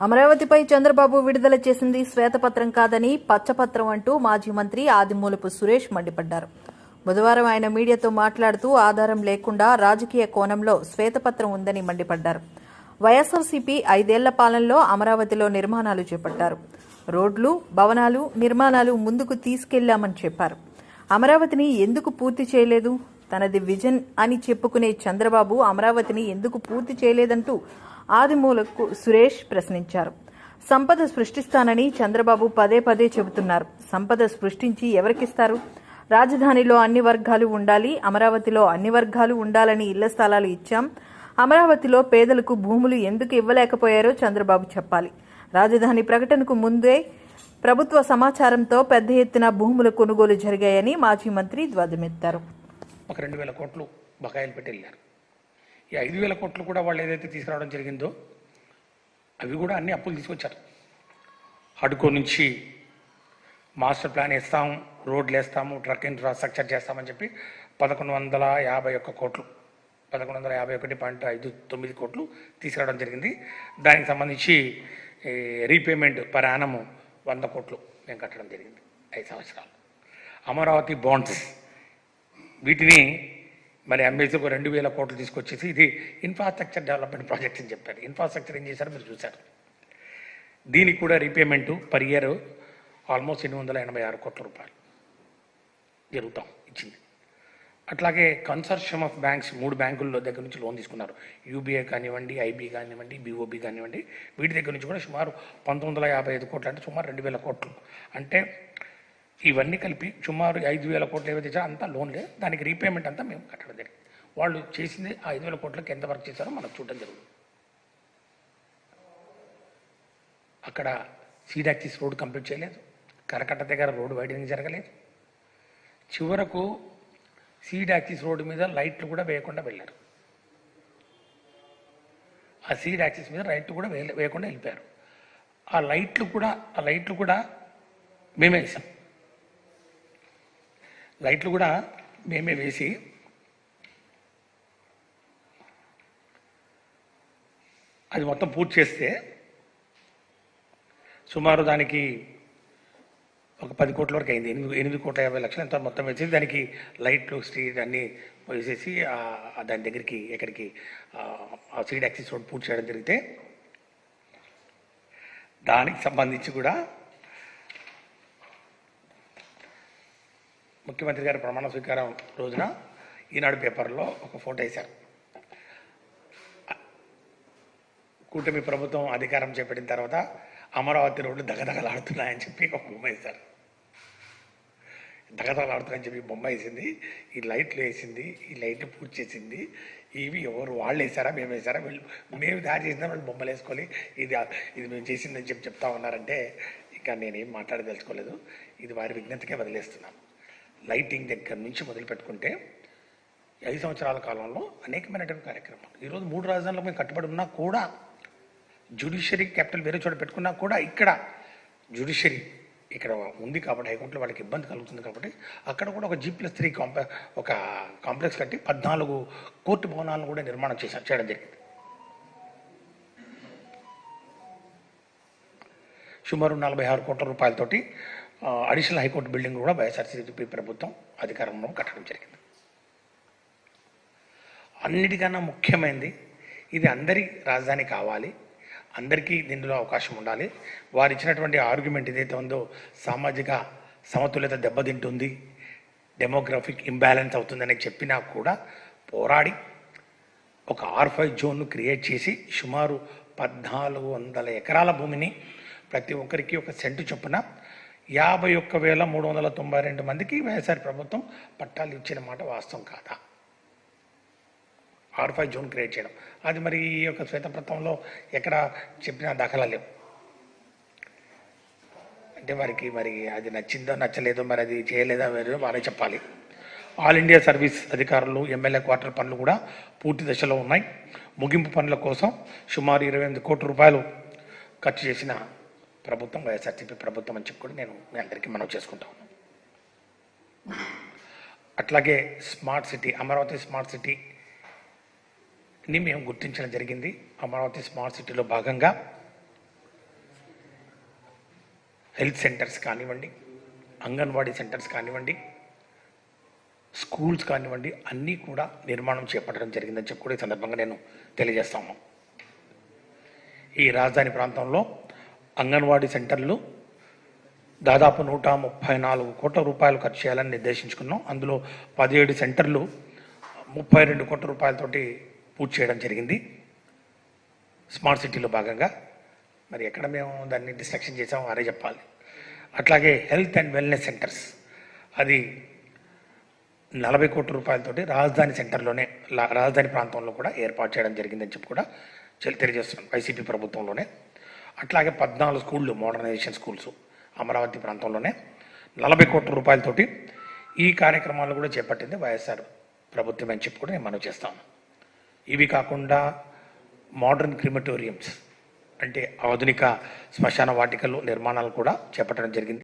అమరావతిపై చంద్రబాబు విడుదల చేసింది శ్వేతపత్రం కాదని పచ్చపత్రం అంటూ మాజీ మంత్రి ఆదిమూలపు సురేష్ మండిపడ్డారు. బుధవారం ఆయన మీడియాతో మాట్లాడుతూ ఆధారం లేకుండా రాజకీయ కోణంలో శ్వేతపత్రం ఉందని మండిపడ్డారు. వైఎస్ఆర్సీపీ 5 ఏళ్ల పాలనలో అమరావతిలో నిర్మాణాలు చేపట్టారు. రోడ్లు, భవనాలు నిర్మాణాలు ముందుకు తీసుకెళ్లామని చెప్పారు. అమరావతిని ఎందుకు పూర్తి చేయలేదు? తనది విజన్ అని చెప్పుకునే చంద్రబాబు అమరావతిని ఎందుకు పూర్తి చేయలేదంటూ ఆదిమూలపు సురేష్ ప్రశ్నించారు. సంపద సృష్టిస్తానని చంద్రబాబు పదే పదే చెబుతున్నారు. సంపద సృష్టించి ఎవరికిస్తారు? రాజధానిలో అన్ని వర్గాలు ఉండాలి, అమరావతిలో అన్ని వర్గాలు ఉండాలని ఇళ్ల స్థలాలు ఇచ్చాం. అమరావతిలో పేదలకు భూములు ఎందుకు ఇవ్వలేకపోయారో చంద్రబాబు చెప్పాలి. రాజధాని ప్రకటనకు ముందే ప్రభుత్వ సమాచారంతో పెద్ద ఎత్తున భూముల కొనుగోలు జరిగాయని మాజీ మంత్రి ధ్వజమెత్తారు. 2,000 కోట్లు బకాయిలు పెట్టి వెళ్ళారు. ఈ 5,000 కోట్లు కూడా వాళ్ళు ఏదైతే తీసుకురావడం జరిగిందో అవి కూడా అన్ని అప్పులు తీసుకొచ్చారు. హడ్కో నుంచి మాస్టర్ ప్లాన్ వేస్తాము, రోడ్లు వేస్తాము, ట్రక్ ఇన్ఫ్రాస్ట్రక్చర్ చేస్తామని చెప్పి 1,151 కోట్లు 1,151.59 కోట్లు తీసుకురావడం జరిగింది. దానికి సంబంధించి రీపేమెంట్ పర్ యానము 100 కోట్లు మేము కట్టడం జరిగింది 5 సంవత్సరాలు. అమరావతి బాండ్స్ వీటిని మరి అమ్మేసి ఒక 2,000 కోట్లు తీసుకొచ్చేసి ఇది ఇన్ఫ్రాస్ట్రక్చర్ డెవలప్మెంట్ ప్రాజెక్ట్ అని చెప్పారు. ఇన్ఫ్రాస్ట్రక్చర్ ఏం చేశారో మీరు చూశారు. దీనికి కూడా రీపేమెంటు పర్ ఇయర్ ఆల్మోస్ట్ 886 కోట్ల రూపాయలు జరుగుతాం ఇచ్చింది. అట్లాగే కన్సార్షియం ఆఫ్ బ్యాంక్స్ 3 బ్యాంకుల్లో దగ్గర నుంచి లోన్ తీసుకున్నారు. యూబీఐ కానివ్వండి, ఐబీ కానివ్వండి, బీఓబీ కానివ్వండి, వీటి దగ్గర నుంచి కూడా సుమారు 1,955 కోట్లు, అంటే సుమారు 2,000 కోట్లు. అంటే ఇవన్నీ కలిపి సుమారు 5,000 కోట్లు ఏవైతే ఇచ్చారో అంతా లోన్లే. దానికి రీపేమెంట్ అంతా మేము కట్టడం జరిగింది. వాళ్ళు చేసింది 5,000 కోట్లకి ఎంత వర్క్ చేశారో మనకు చూడడం జరుగుతుంది. అక్కడ సీడ్ యాక్సిస్ రోడ్ కంప్లీట్ చేయలేదు. కరకట్ట దగ్గర రోడ్డు వైడనింగ్ జరగలేదు. చివరకు సీడ్ యాక్సిస్ రోడ్డు మీద లైట్లు కూడా వేయకుండా వెళ్ళారు. ఆ సీడ్ యాక్సిస్ మీద లైట్లు కూడా వేయకుండా వెళ్ళిపోయారు. ఆ లైట్లు కూడా మేమే వేసాం. లైట్లు కూడా మేమే వేసి అది మొత్తం పూర్తి చేస్తే సుమారు దానికి ఒక 10 కోట్ల వరకు అయింది. 8,50,00,000 ఎంత మొత్తం వేసేసి దానికి లైట్లు, స్ట్రీట్ అన్నీ వేసేసి దాని దగ్గరికి ఎక్కడికి ఆ సీడ్ యాక్సిస్ రోడ్ పూర్తి చేయడం జరిగితే దానికి సంబంధించి కూడా ముఖ్యమంత్రి గారి ప్రమాణ స్వీకారం రోజున ఈనాడు పేపర్లో ఒక ఫోటో వేశారు. కూటమి ప్రభుత్వం అధికారం చేపట్టిన తర్వాత అమరావతి రోడ్లు దగదగలాడుతున్నాయని చెప్పి ఒక బొమ్మ వేశారు. దగదగలాడుతున్నాయని చెప్పి బొమ్మ వేసింది. ఈ లైట్లు వేసింది, ఈ లైట్లు పూర్తి చేసింది. ఇవి ఎవరు వాళ్ళు వేసారా, మేము వేసారా, మేము తయారు చేసిందా వాళ్ళు బొమ్మలు వేసుకొని ఇది మేము చేసిందని చెప్తా ఉన్నారంటే ఇంకా నేనేం మాట్లాడదలుచుకోలేదు. ఇది వారి విజ్ఞతకే వదిలేస్తున్నాం. లైటింగ్ దగ్గర నుంచి మొదలు పెట్టుకుంటే 5 సంవత్సరాల కాలంలో అనేకమైనటువంటి కార్యక్రమాలు. ఈరోజు 3 రాజధానులకు మేము కట్టుబడి ఉన్నా కూడా, జ్యుడిషియరీ క్యాపిటల్ వేరే చోట పెట్టుకున్నా కూడా ఇక్కడ జ్యుడిషియరీ ఇక్కడ ఉంది కాబట్టి హైకోర్టులో వాళ్ళకి ఇబ్బంది కలుగుతుంది కాబట్టి అక్కడ కూడా ఒక G+3 ఒక కాంప్లెక్స్ కట్టి 14 కోర్టు భవనాలను కూడా నిర్మాణం చేయడం జరిగింది. సుమారు 46 కోట్ల రూపాయలతోటి అడిషనల్ హైకోర్టు బిల్డింగ్ కూడా వైఎస్ఆర్సీపీ ప్రభుత్వం అధికారంలో కట్టడం జరిగింది. అన్నిటికన్నా ముఖ్యమైనది ఇది అందరి రాజధాని కావాలి, అందరికీ దీనిలో అవకాశం ఉండాలి. వారు ఇచ్చినటువంటి ఆర్గ్యుమెంట్ ఏదైతే ఉందో సామాజిక సమతుల్యత దెబ్బతింటుంది, డెమోగ్రఫిక్ ఇంబ్యాలెన్స్ అవుతుందని చెప్పినా కూడా పోరాడి ఒక R5 జోన్ను క్రియేట్ చేసి సుమారు 1,400 ఎకరాల భూమిని ప్రతి ఒక్కరికి ఒక సెంటు చొప్పున 51,392 మందికి వైఎస్ఆర్ ప్రభుత్వం పట్టాలు ఇచ్చిన మాట వాస్తవం కాదా? R5 జోన్ క్రియేట్ చేయడం అది మరి ఈ యొక్క శ్వేతపత్రంలో ఎక్కడ చెప్పిన దాఖలా లేవు. అంటే వారికి మరి అది నచ్చిందో నచ్చలేదో మరి అది చేయలేదా వేరే వారే చెప్పాలి. ఆల్ ఇండియా సర్వీస్ అధికారులు ఎమ్మెల్యే క్వార్టర్ పనులు కూడా పూర్తి దశలో ఉన్నాయి. ముగింపు పనుల కోసం సుమారు 28 కోట్ల రూపాయలు ఖర్చు చేసిన ప్రభుత్వం వైఎస్ఆర్సీపీ ప్రభుత్వం అని చెప్పి కూడా నేను మీ అందరికీ మనవి చేసుకుంటా ఉన్నాను. అట్లాగే స్మార్ట్ సిటీ, అమరావతి స్మార్ట్ సిటీని మేము గుర్తించడం జరిగింది. అమరావతి స్మార్ట్ సిటీలో భాగంగా హెల్త్ సెంటర్స్ కానివ్వండి, అంగన్వాడీ సెంటర్స్ కానివ్వండి, స్కూల్స్ కానివ్వండి, అన్నీ కూడా నిర్మాణం చేపట్టడం జరిగిందని చెప్పి కూడా ఈ సందర్భంగా నేను తెలియజేస్తాను. ఈ రాజధాని ప్రాంతంలో అంగన్వాడీ సెంటర్లు దాదాపు 134 కోట్ల రూపాయలు ఖర్చు చేయాలని నిర్దేశించుకున్నాం. అందులో 17 సెంటర్లు 32 కోట్ల రూపాయలతోటి పూర్తి చేయడం జరిగింది స్మార్ట్ సిటీలో భాగంగా. మరి ఎక్కడ మేము దాన్ని డిస్ట్రక్షన్ చేసామో వారే చెప్పాలి. అట్లాగే హెల్త్ అండ్ వెల్నెస్ సెంటర్స్, అది 40 కోట్ల రూపాయలతోటి రాజధాని సెంటర్లోనే, రాజధాని ప్రాంతంలో కూడా ఏర్పాటు చేయడం జరిగిందని చెప్పి కూడా తెలియజేస్తున్నాం వైసీపీ ప్రభుత్వంలోనే. అట్లాగే 14 స్కూళ్ళు, మోడర్నైజేషన్ స్కూల్స్ అమరావతి ప్రాంతంలోనే 40 కోట్ల రూపాయలతోటి ఈ కార్యక్రమాలు కూడా చేపట్టింది వైఎస్ఆర్ ప్రభుత్వం అని చెప్పి కూడా నేను మనవి చేస్తాను. ఇవి కాకుండా మోడర్న్ క్రిమటోరియంస్, అంటే ఆధునిక శ్మశాన వాటికలు నిర్మాణాలు కూడా చేపట్టడం జరిగింది.